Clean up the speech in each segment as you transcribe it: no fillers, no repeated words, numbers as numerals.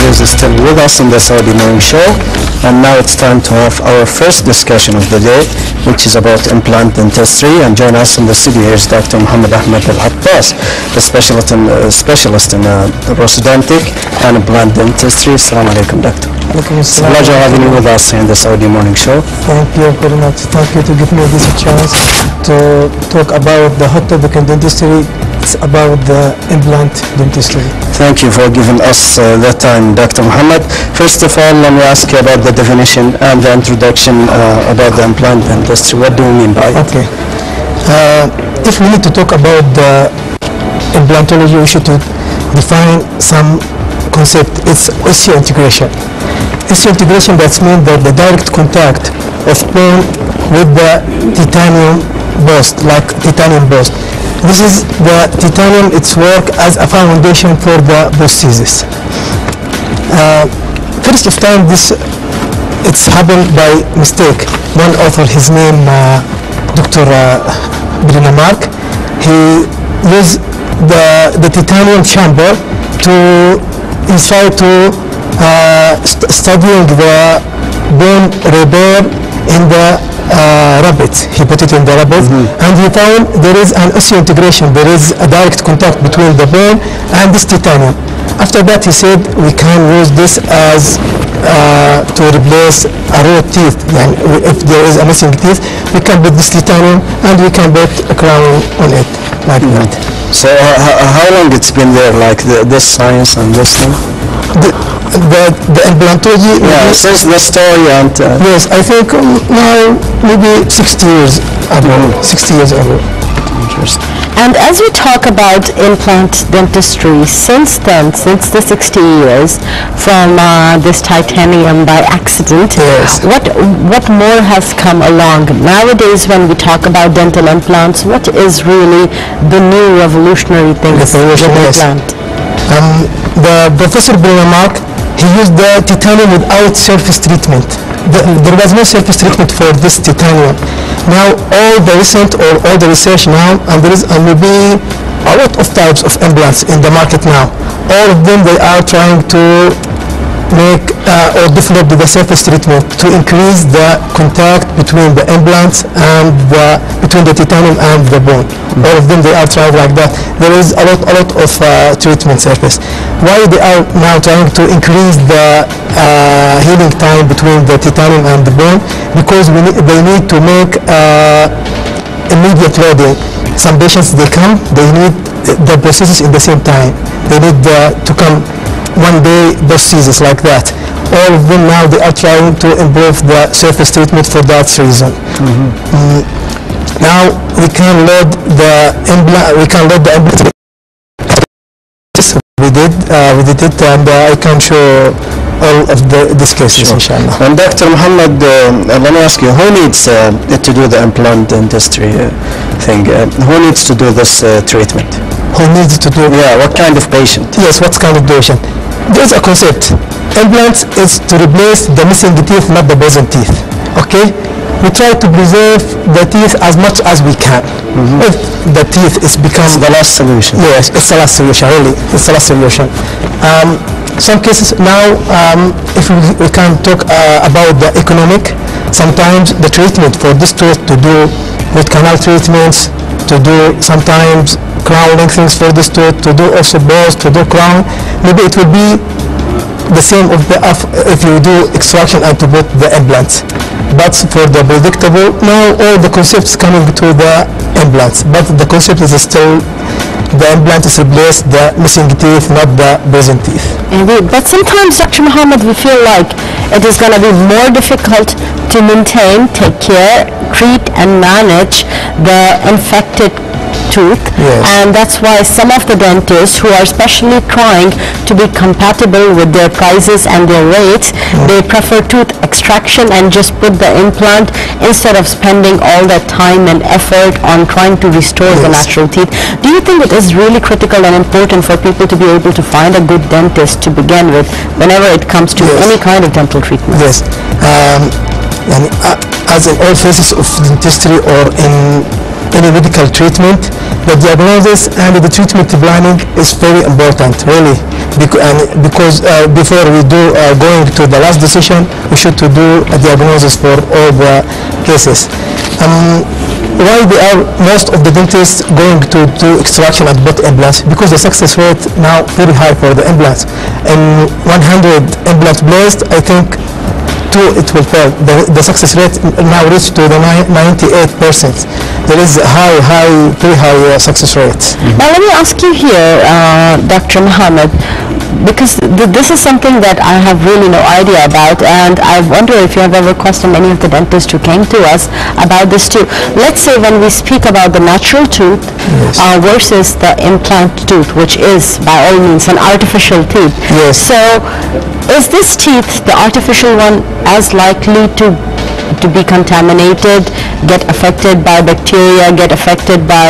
viewers is still with us in the Saudi Morning Show, and now it's time to have our first discussion of the day, which is about implant dentistry. And join us in the studio here is Dr. Mohammed Al-Attas, a specialist in prosthodontic and implant dentistry. Assalamu alaikum, doctor. It's a pleasure having you with us here in the Saudi Morning Show. Thank you very much. Thank you to give me this chance to talk about the hot topic in dentistry. It's about the implant dentistry. Thank you for giving us that time, Dr. Mohammed. First of all, let me ask you about the definition and the introduction about the implant dentistry. What do you mean by it? Okay. If we need to talk about the implantology, we should define some concept. It's osseointegration. Osseointegration, that means that the direct contact of bone with the titanium post, like titanium post. This is the titanium, its work as a foundation for the prosthesis. First of time, it's happened by mistake. One author, his name Dr.Mohammed, he used the titanium chamber to try to studying the bone repair in the rabbit. He put it in the rabbit, and he found there is an osseointegration. There is a direct contact between the bone and this titanium. After that, he said we can use this as to replace a raw teeth. If there is a missing teeth, we can put this titanium and we can put a crown on it, like that. So how long it's been there, like this science and this thing? The implantology, since the story and yes, I think now maybe 60 years ago. 60 years ago. Interesting. And as we talk about implant dentistry, since then, since the 60 years from this titanium by accident, yes, what more has come along? Nowadays, when we talk about dental implants, what is really the new revolutionary thing with implant? The Professor Mohammed, he used the titanium without surface treatment. There was no surface treatment for this titanium. Now all the recent or all the research now, and there is maybe a lot of types of implants in the market now. All of them, they are trying to make or develop the surface treatment to increase the contact between the implants and between the titanium and the bone. All of them, they are trying like that. There is a lot of treatment surface. Why they are now trying to increase the healing time between the titanium and the bone? Because they need to make immediate loading. Some patients, they come, they need the prosthesis in the same time. They need to come one day prosthesis, like that. All of them now, they are trying to improve the surface treatment for that reason. Now we can load the implant. We can load the implant. We did it, and I can show all of these cases, inshallah. And Dr. Mohammed, let me ask you, who needs to do the implant dentistry thing? Who needs to do this treatment? Who needs to do? Yeah, what kind of patient? Yes, what kind of patient? There's a concept. Implants is to replace the missing teeth, not the present teeth. Okay? We try to preserve the teeth as much as we can. If the teeth is becomes the last solution. Yes, it's the last solution, really. It's the last solution. Some cases now, if we can talk about the economic, sometimes the treatment for this tooth to do root canal treatments, to do sometimes crown lengthenings for this tooth, to do also balls, to do crown, maybe it will be the same if you do extraction and to put the implants. But for the predictable, now all the concepts coming to the implants, but the concept is still the implant is replaced the missing teeth, not the present teeth. Indeed, but sometimes, Dr. Mohammed, we feel like it is going to be more difficult to maintain, take care, treat and manage the infected tooth, and that's why some of the dentists who are especially trying to be compatible with their prices and their rates, they prefer tooth extraction and just put the implant instead of spending all that time and effort on trying to restore the natural teeth. Do you think it is really critical and important for people to be able to find a good dentist to begin with whenever it comes to any kind of dental treatment? Yes. As in all phases of dentistry or in any medical treatment, the diagnosis and the treatment planning is very important, really. because before we do going to the last decision, we should to do a diagnosis for all the cases. Why they are most of the dentists going to do extraction at both implants? Because the success rate now very high for the implants. In 100 implants placed, I think 2 it will fail. The success rate now reached to the 98%. There is very high success rate. Now let me ask you here, Dr. Mohammed, because this is something that I have really no idea about, and I wonder if you have ever questioned any of the dentists who came to us about this too. Let's say when we speak about the natural tooth versus the implant tooth, which is by all means an artificial teeth. Yes. So is this teeth, the artificial one, as likely to be contaminated, get affected by bacteria, get affected by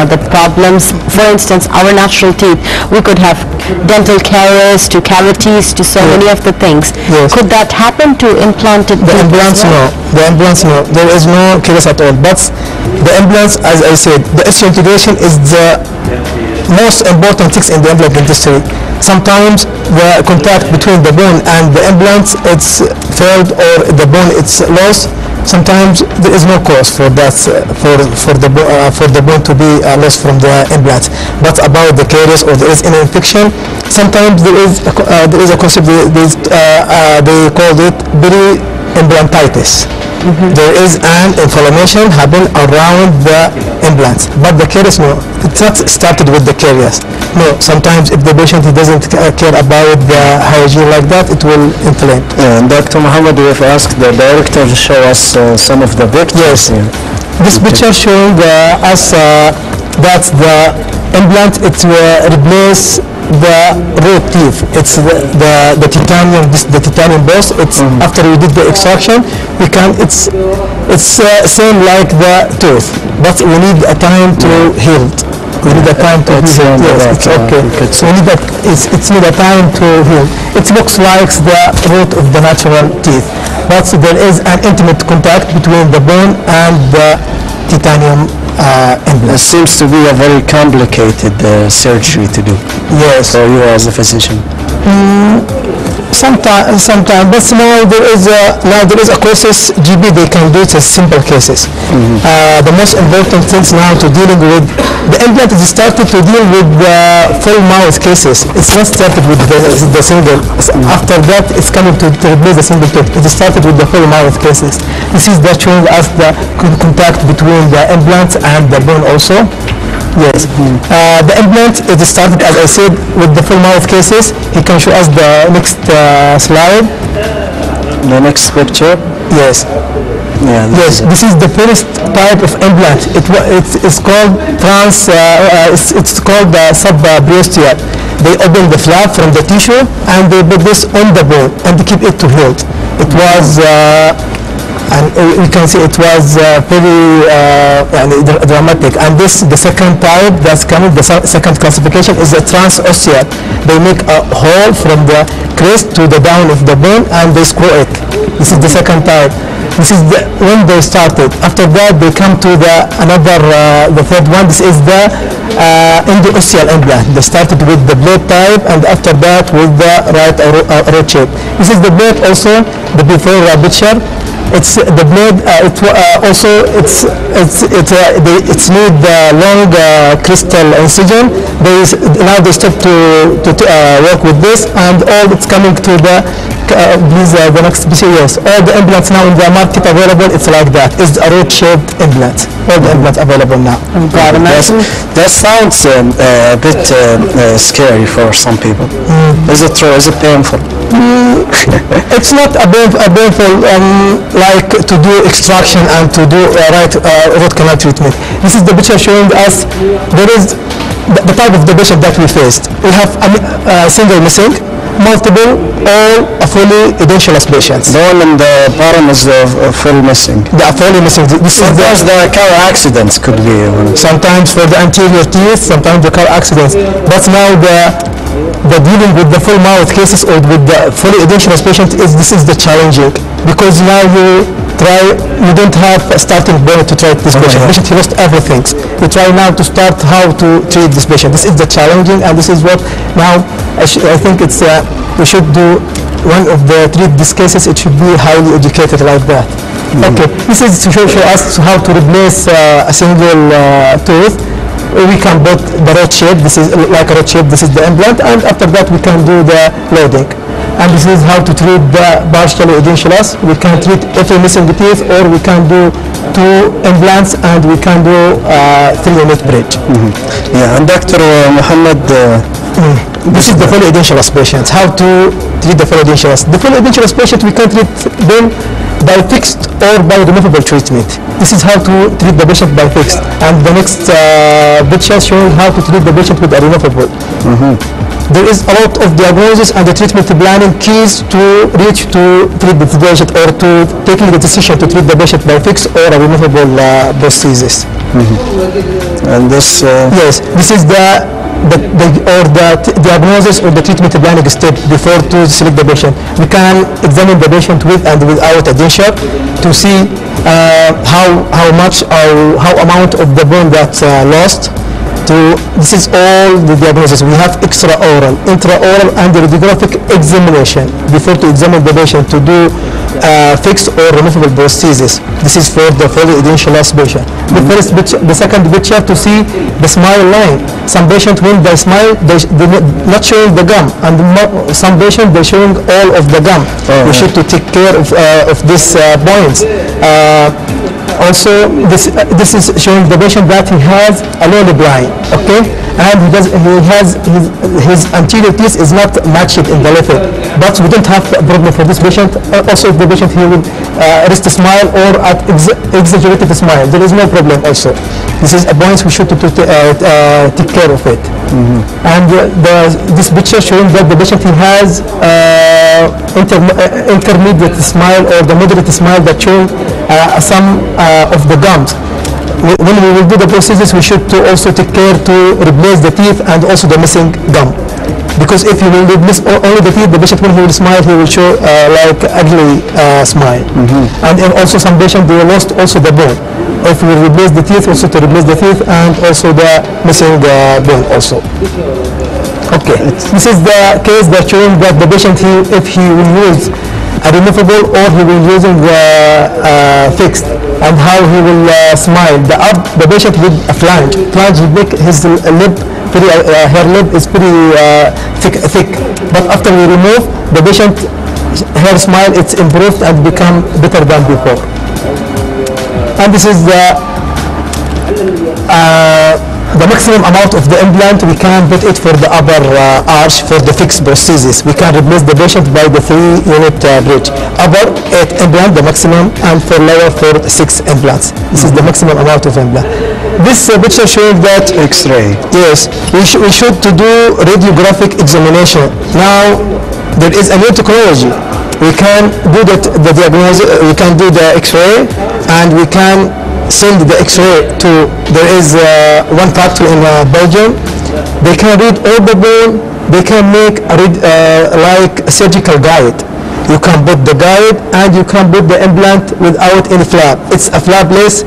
the problems? For instance, our natural teeth, we could have dental caries to cavities to so many of the things. Yes. Could that happen to implanted The teeth implants, as well? no. The implants, no. There is no caries at all. But the implants, as I said, the osseointegration is the most important things in the implant dentistry. Sometimes the contact between the bone and the implants it's failed, or the bone it's lost. Sometimes there is no cause for that for the bone to be lost from the implant. But about the caries or there is any infection, sometimes there is a concept they called it peri-implantitis. There is an inflammation happen around the implants, but the caries, no, it's not started with the caries. No, sometimes if the patient doesn't care about the hygiene like that, it will inflame. Dr. Mohammed, we have asked the director to show us some of the pictures. Yes. This picture showing us that the implant it will replace the root teeth. It's the titanium, the titanium boss. It's after we did the extraction, we can it's same like the tooth, but we need a time to heal. We need a time to heal. Yes, it's okay. So we need it's need a time to heal. It looks like the root of the natural teeth, but there is an intimate contact between the bone and the titanium implant. It seems to be a very complicated surgery to do. Yes. For you as a physician. Sometimes, but now there is a courses GB they can do it as simple cases. The most important things now to dealing with the implant is started to deal with the full mouth cases. It's not started with the single. After that, it's coming to replace the single tooth. It started with the full mouth cases. This is that showing us the contact between the implant and the bone also. Yes. The implant it started, as I said, with the full mouth cases. He can show us the next slide. The next picture. Yes. Yeah. Yes. This is the first type of implant. It's called it's called the sub-briosteal. They open the flap from the tissue and they put this on the bone and they keep it to heal. It was. And we can see it was very dramatic. And this, the second type that's coming, the second classification is the transosseal. They make a hole from the crest to the down of the bone and they screw it. This is the second type. This is when they started. After that, they come to the third one. This is the endoosseal implant. They started with the blade type, and after that with the right root shape. This is the blade also, the before picture. It's the blade. It's need the long crystal incision. Now they stop to work with this, and all it's coming to the the next series. All the implants now in the market available, it's like that. It's a root-shaped implant. All the implants available now. That sounds a bit scary for some people. Is it true? Is it painful? It's not a painful like to do extraction and to do root canal treatment. This is the picture showing us there is the type of the patient that we faced. We have a single missing, multiple, or a fully edentulous patients. The one in the bottom is fully missing. They are fully missing. This is the car accidents could be. Sometimes for the anterior teeth, sometimes the car accidents. But now the dealing with the full mouth cases or with the fully edentulous patient this is the challenging, because now you don't have a starting point to treat this patient. The patient he lost everything. You try now to start how to treat this patient. This is the challenging, and this is what now I think it's we should do one of the treat these cases. It should be highly educated like that. Okay, this is to show us how to replace a single tooth. We can put the rod shape. This is like a rod shape. This is the implant, and after that we can do the loading. And this is how to treat the partially edentulous. We can treat every missing teeth, or we can do 2 implants, and we can do 3-unit bridge. Yeah, and Dr. Mohammed, this is the fully edentulous patients. How to treat the fully edentulous? The fully edentulous patient, we can treat them by fixed or by removable treatment. This is how to treat the patient by fixed. And the next picture showing how to treat the patient with a removable. There is a lot of diagnosis and the treatment planning keys to reach to treat the patient, or to taking the decision to treat the patient by fixed or a removable prosthesis. and this Yes, this is the diagnosis or the treatment planning step before to select the patient. We can examine the patient with and without a denture to see how much or how amount of the bone that's lost. This is all the diagnosis. We have extraoral, intraoral, and radiographic examination before to examine the patient to do fixed or removable prosthesis. This is for the fully edentulous patient. The first picture, the second picture to see the smile line. Some patient when they smile, they not showing the gum, and some patient they showing all of the gum. We should to take care of these points. Also, this is showing the patient that he has a low lip line, okay, and he has his anterior teeth is not matched in the left, but we don't have a problem for this patient. Also, if the patient he will rest smile or at exaggerated smile, there is no problem. Also, this is a point we should take care of it. And this picture showing that the patient he has intermediate smile or the moderate smile that show some of the gums. When we will do the prosthesis, we should to also take care to replace the teeth and also the missing gum. Because if you will miss only the teeth, the patient when he will smile, he will show like ugly smile. And also some patient they lost also the bone. If we replace the teeth, also to replace the teeth and also the missing bone also. Okay, this is the case that showing that the patient if he will use a removable or he will using fixed, and how he will smile. The patient with a flange will make his lip pretty, her lip is pretty thick. But after we remove the patient, her smile it's improved and become better than before. And this is the maximum amount of the implant we can put it for the upper arch for the fixed prosthesis. We can replace the patient by the 3-unit bridge. Upper 8 implant, the maximum, and for lower for 6 implants. This is the maximum amount of implant. This picture showing that X-ray. Yes, we should to do radiographic examination. Now there is a new technology. We can do the diagnosis. We can do the X-ray, and we can send the X-ray to, there is one factory in Belgium. They can read all the bone. They can make like a surgical guide. You can put the guide and you can put the implant without any flap. It's a flapless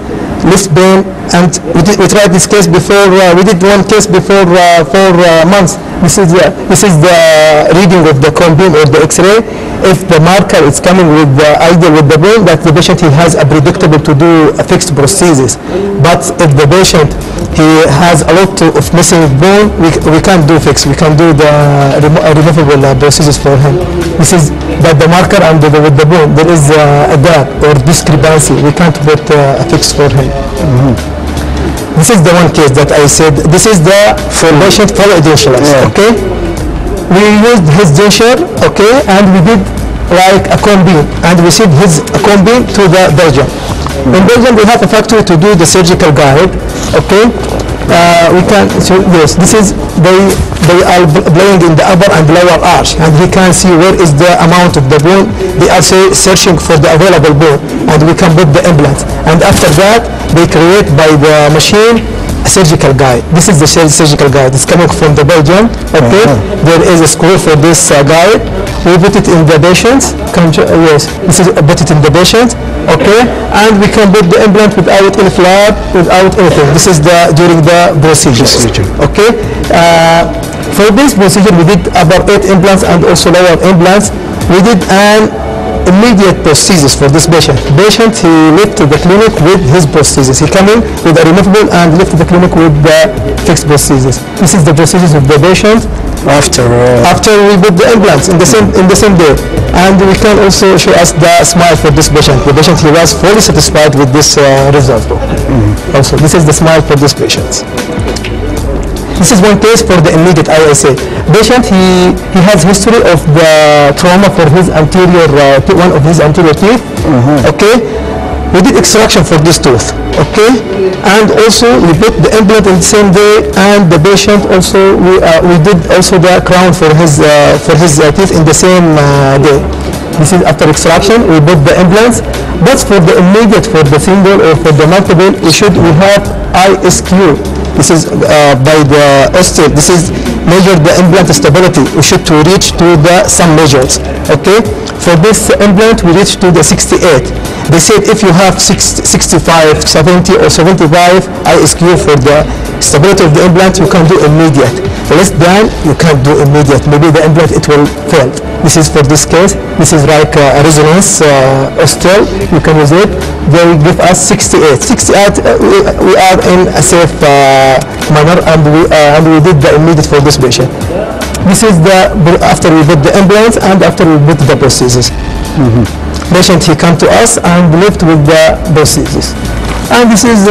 left bone, and we tried this case before. We did one case before 4 months. This is the reading of the cone beam or the X-ray. If the marker is coming with either with the bone, that the patient he has a predictable to do a fixed prosthesis. But if the patient he has a lot of missing bone, we can't do fixed. We can do the removable prosthesis for him. This is that the marker and with the bone there is a gap or discrepancy. We can't put a fix for him. This is the one case that I said. This is the patient for edentulous. Okay. We used his denture, okay, and we did like a cone beam, and we sent his cone beam to the Belgium. In Belgium, we have a factory to do the surgical guide, okay. We can, so yes, this is, they are playing in the upper and lower arch, and we can see where is the amount of the bone. They are searching for the available bone, and we can put the implant. And after that, they create by the machine a surgical guide. This is the surgical guide. It's coming from the Belgium. Okay, there is a screw for this guide. We put it in the patient. Yes, this is put it in the patient. Okay, and we can put the implant without any flap, without anything. This is the during the procedure. Okay, For this procedure, we did upper 8 implants and also lower implants. We did an immediate prosthesis for this patient. He left to the clinic with his prosthesis. He came in with a removable and left to the clinic with the fixed prosthesis. This is the prosthesis of the patient after we put the implants in the same day. And we can also show us the smile for this patient. The patient, he was fully satisfied with this result. Also, this is the smile for this patient. This is one case for the immediate ISA. Patient, he has history of the trauma for his anterior, one of his anterior teeth. Okay, we did extraction for this tooth. Okay, and also we put the implant in the same day, and the patient also we did also the crown for his teeth in the same day. This is after extraction. We put the implants, but for the immediate, for the single or for the multiple, we have ISQ. This is by the osteo. This is measure the implant stability. We should to reach to the some measures. Okay, for this implant we reach to the 68. They said if you have 65, 70 or 75 ISQ for the stability of the implant, you can do immediate. Less than, you can't do immediate. Maybe the implant it will fail. This is for this case. This is like a resonance osteo. You can use it. They will give us 68. 68. We are in a safe manner, and we did the immediate for this patient. This is the after we put the implants and after we put the prosthesis. Patient, he come to us and left with the prosthesis. And this is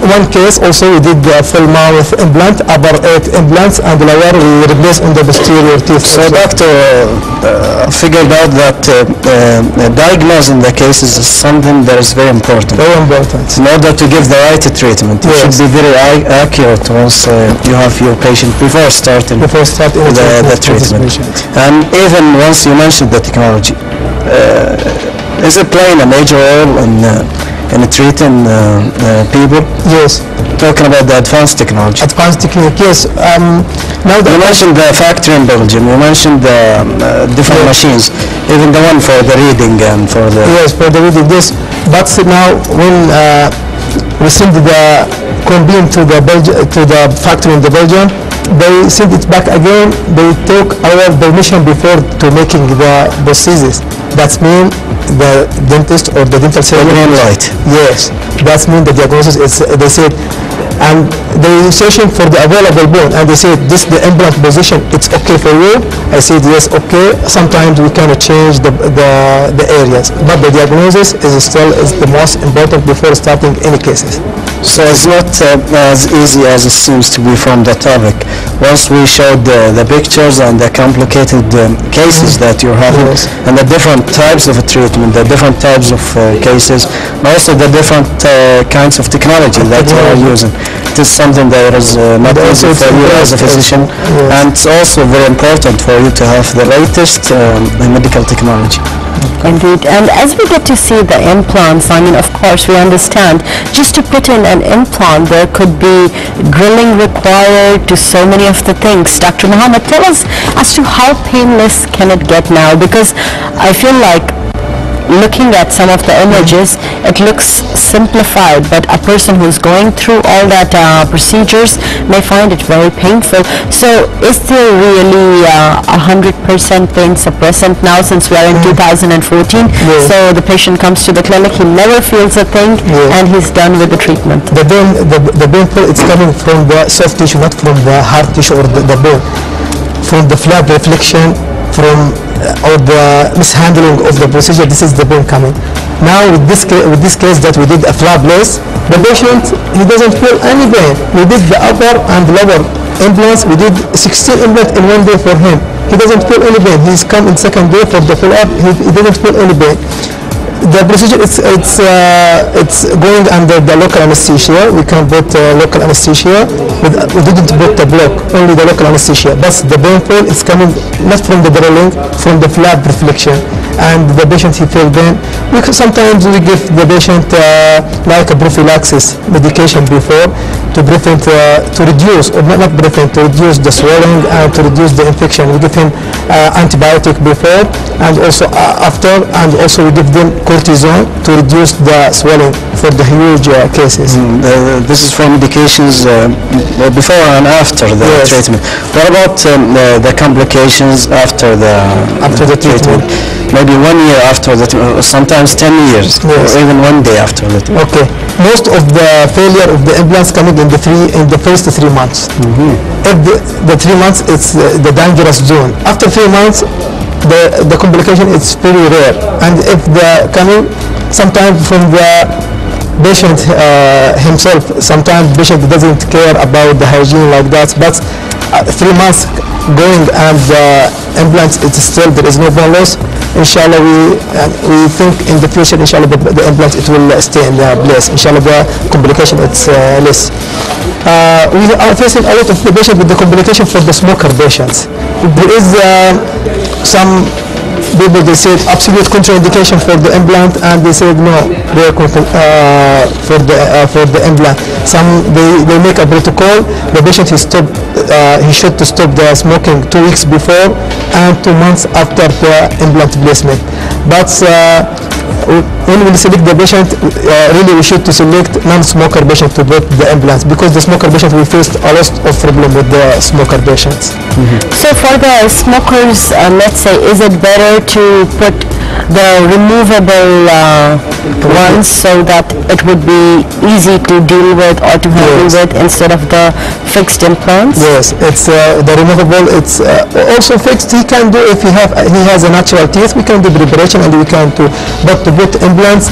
one case also. We did the full mouth implant, upper 8 implants, and lower we replaced on the posterior teeth. So doctor figured out that diagnosing the cases is something that is very important. Very important. In order to give the right treatment, you should be very accurate once you have your patient before starting the treatment. And even once you mentioned the technology, is it playing a major role in treating people? Yes. Talking about the advanced technology. Advanced technique, yes. Now you mentioned the factory in Belgium. You mentioned the different machines, even the one for the reading and for the... Yes, for the reading, yes. But now when we send the combine to the factory in the Belgium, they send it back again. They took our permission before to making the prosthesis. That means the dentist or the dental surgeon. Green light. Yes, that means the diagnosis is. They said, and they searching for the available bone, and they said this the implant position. It's okay for you. I said yes, okay. Sometimes we cannot change the areas, but the diagnosis is still the most important before starting any cases. So it's not as easy as it seems to be from the topic. Once we showed the pictures and the complicated cases that you're having, and the different types of treatment, the different types of cases, and also the different kinds of technology that you are using, it is something that is not easy for you as a physician, and it's also very important for you to have the latest medical technology. Indeed, and as we get to see the implants, I mean, of course, we understand just to put in an implant, there could be drilling required to so many of the things. Dr. Mohammed, tell us as to how painless can it get now? Because I feel like looking at some of the images, it looks simplified, but a person who's going through all that procedures may find it very painful. So is there really 100% pain suppressant now, since we are in 2014? So the patient comes to the clinic, he never feels a thing, and he's done with the treatment. The pain it's coming from the soft tissue, not from the hard tissue or the bone. From the flap reflection, from or the mishandling of the procedure, this is the pain coming. Now with this case that we did a flapless, the patient, he doesn't feel any pain. We did the upper and lower implants. We did 16 implants in one day for him. He doesn't feel any pain. He's come in second day for the follow-up. He doesn't feel any pain. The procedure it's going under the local anesthesia. We can put local anesthesia. We didn't put the block, only the local anesthesia. But the painful is coming not from the drilling, from the flap reflection, and the patient he feel pain. Sometimes we give the patient like a prophylaxis medication before to prevent to reduce or not prevent, to reduce the swelling and to reduce the infection. We give him antibiotic before and also after, and also we give them cortisone to reduce the swelling for the huge cases. This is for medications before and after the treatment. What about the complications after the treatment? Maybe 1 year after the sometimes 10 years, or even 1 day after the treatment. Okay. Most of the failure of the implants coming in the first 3 months. If the 3 months, it's the dangerous zone. After 3 months, the complication is very rare, and if the coming sometimes from the patient himself, sometimes patient doesn't care about the hygiene like that, but 3 months going and the implants, it's still there is no bone loss. Inshallah, we think in the future, inshallah, the implants it will stay in their place. Inshallah, the complication it's less. We are facing a lot of the patients with the complication for the smoker patients. There is some people, they said absolute contraindication for the implant, and they said no, for the implant. Some they make a protocol. The patient he should to stop the smoking 2 weeks before and 2 months after the implant placement. But when we select the patient, really we should to select non-smoker patient to put the implants, because the smoker patient we faced a lot of problem with the smoker patients. So for the smokers, let's say, is it better to put the removable ones so that it would be easy to deal with or to handle with instead of the fixed implants? Yes, it's the removable. It's also fixed. He can do if he has a natural teeth. We can do preparation and we can do. But to put implants,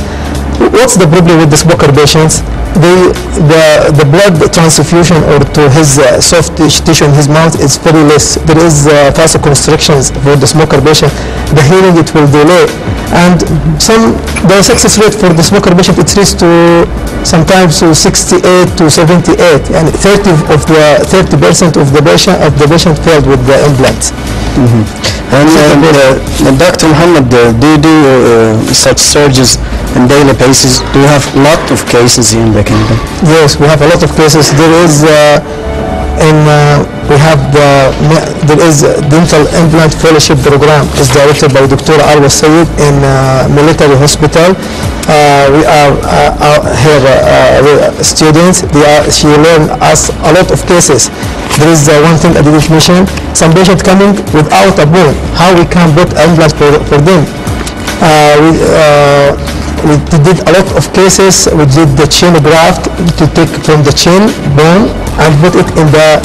what's the problem with the smoker patients? The blood transfusion or to his soft tissue in his mouth is very less. There is vasoconstrictions for the smoker patient. The healing it will delay, and the success rate for the smoker patient it reaches to sometimes to 68 to 78, and 30% of the patient failed with the implants. And Dr. Mohammed, do you do such surgeries on daily basis? Do you have a lot of cases here in the kingdom? Yes, we have a lot of cases. There is there is a dental implant fellowship program. It's directed by Dr. Al-Sayed in military hospital. We are here students. She learned us a lot of cases. There is one thing I didn't mention. Some patient coming without a bone. How we can put implants for them? We did a lot of cases. We did the chin graft to take from the chin bone and put it in the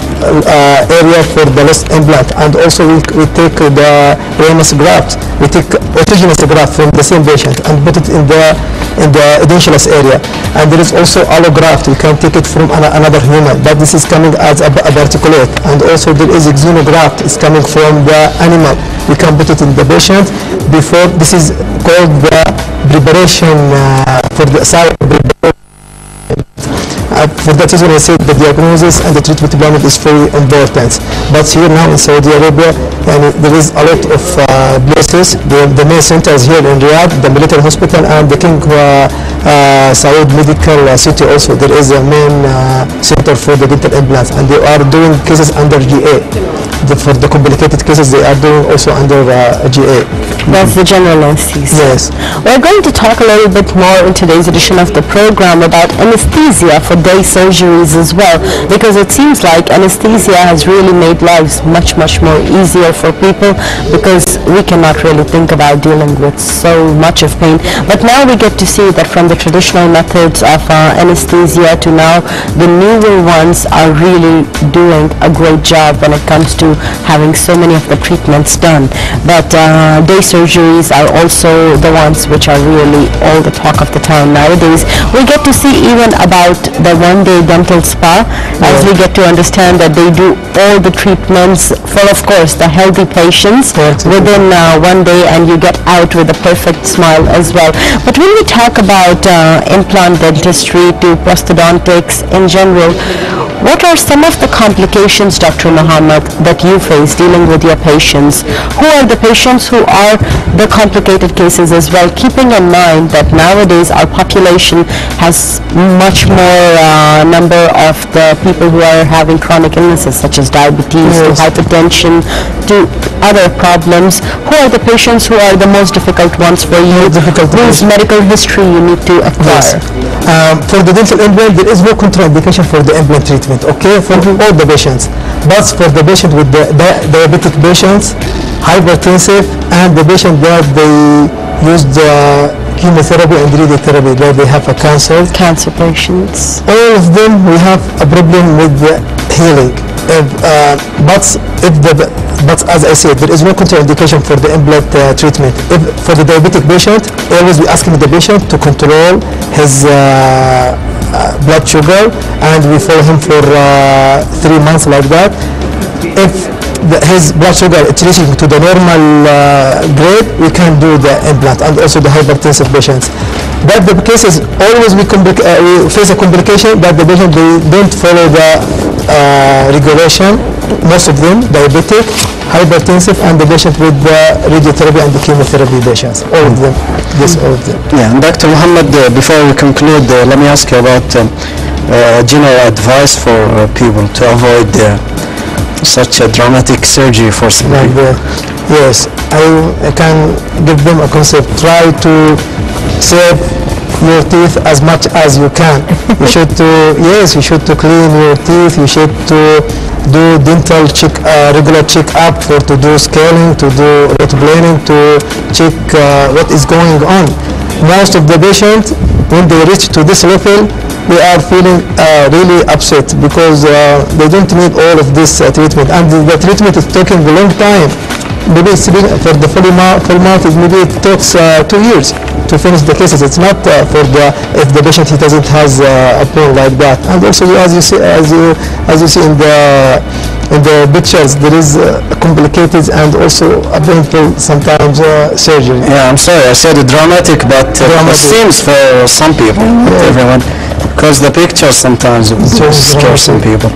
area for the lost implant, and also we take the ramus graft. We take autogenous graft from the same patient and put it in the edentulous area. And there is also allograft. We can take it from another human, but this is coming as a particulate. And also there is xenograft. It's coming from the animal. We can put it in the patient before. This is called the preparation for the side. For that reason, I said the diagnosis and the treatment plan is very important. But here now in Saudi Arabia, there is a lot of places. The main center is here in Riyadh, the military hospital, and the King Saud Medical City also. There is a main center for the dental implants, and they are doing cases under GA. For the complicated cases, they are doing also under GA. That's the general anesthesia. Yes. We're going to talk a little bit more in today's edition of the program about anesthesia for day surgeries as well, because it seems like anesthesia has really made lives much more easier for people, because we cannot really think about dealing with so much of pain. But now we get to see that from the traditional methods of anesthesia to now the newer ones are really doing a great job when it comes to having so many of the treatments done. But day surgeries are also the ones which are really all the talk of the town nowadays. We get to see even about the one-day dental spa, as we get to understand that they do all the treatments for, of course, the healthy patients within 1 day, and you get out with a perfect smile as well. But when we talk about implant dentistry to prosthodontics in general, What are some of the complications, Dr. Mohammed, that you face dealing with your patients? Who are the patients who are the complicated cases as well, keeping in mind that nowadays our population has much more number of the people who are having chronic illnesses such as diabetes, to hypertension, to other problems. Who are the patients who are the most difficult ones for you? Whose medical history you need to acquire? For the dental implant, there is no contraindication for the implant treatment, okay, for all the patients. But for the patient with the diabetic patients, hypertensive, and the patient that they use the chemotherapy and radiotherapy, where they have a cancer. Cancer patients. All of them, we have a problem with the healing. But as I said, there is no contraindication for the implant treatment. For the diabetic patient, always we asking the patient to control his blood sugar, and we follow him for 3 months like that. If his blood sugar is reaching to the normal grade, we can do the implant, and also the hypertensive patients. But the cases always we face a complication that the patient they don't follow the regulation. Most of them diabetic, hypertensive, and the patient with the radiotherapy and the chemotherapy patients. All of them. Yes, all of them. Yeah, and Dr. Mohammed, before we conclude, let me ask you about general advice for people to avoid such a dramatic surgery for some people. Yes, I can give them a concept. Try to save your teeth as much as you can. You should you should to clean your teeth. You should to do dental regular check-up, to do scaling, to do root planing, to check what is going on. Most of the patients, when they reach to this level, they are feeling really upset because they don't need all of this treatment, and the treatment is taking a long time. Maybe for the full mouth, maybe it takes 2 years to finish the cases. It's not for the if the patient he doesn't has a bone like that. And also, as you see in the pictures, there is complicated and also a painful sometimes surgery. Yeah, I'm sorry, I said dramatic, but it seems for some people, not everyone, because the pictures sometimes scare some people.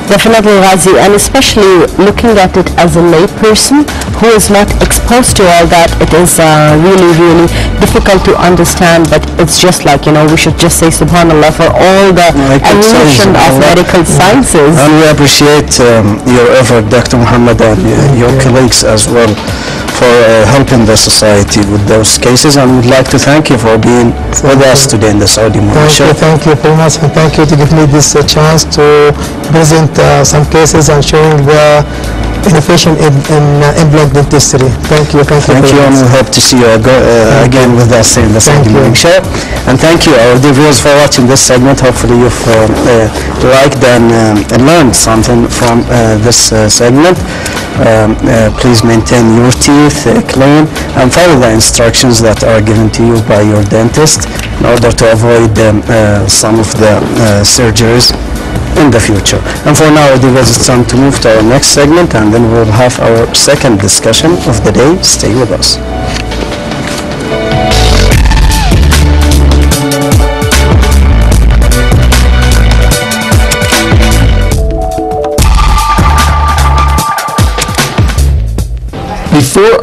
Definitely, Ghazi, and especially looking at it as a lay person who is not exposed to all that, it is really, really difficult to understand. But it's just like, we should just say Subhanallah for all the evolution of medical sciences. And we appreciate your effort, Dr. Mohammed, and your colleagues as well, for helping the society with those cases. And we'd like to thank you for being with us today in the Saudi Morning Show. Thank you very much, and thank you to give me this chance to present some cases and showing the innovation in implant dentistry. Thank you. Thank you, and we hope to see you again with us in the Saudi Morning Show. And thank you, our dear viewers, for watching this segment. Hopefully you've liked and learned something from this segment. Please maintain your teeth clean and follow the instructions that are given to you by your dentist in order to avoid some of the surgeries in the future. And for now, it's time to move to our next segment, and then we'll have our second discussion of the day. Stay with us. Before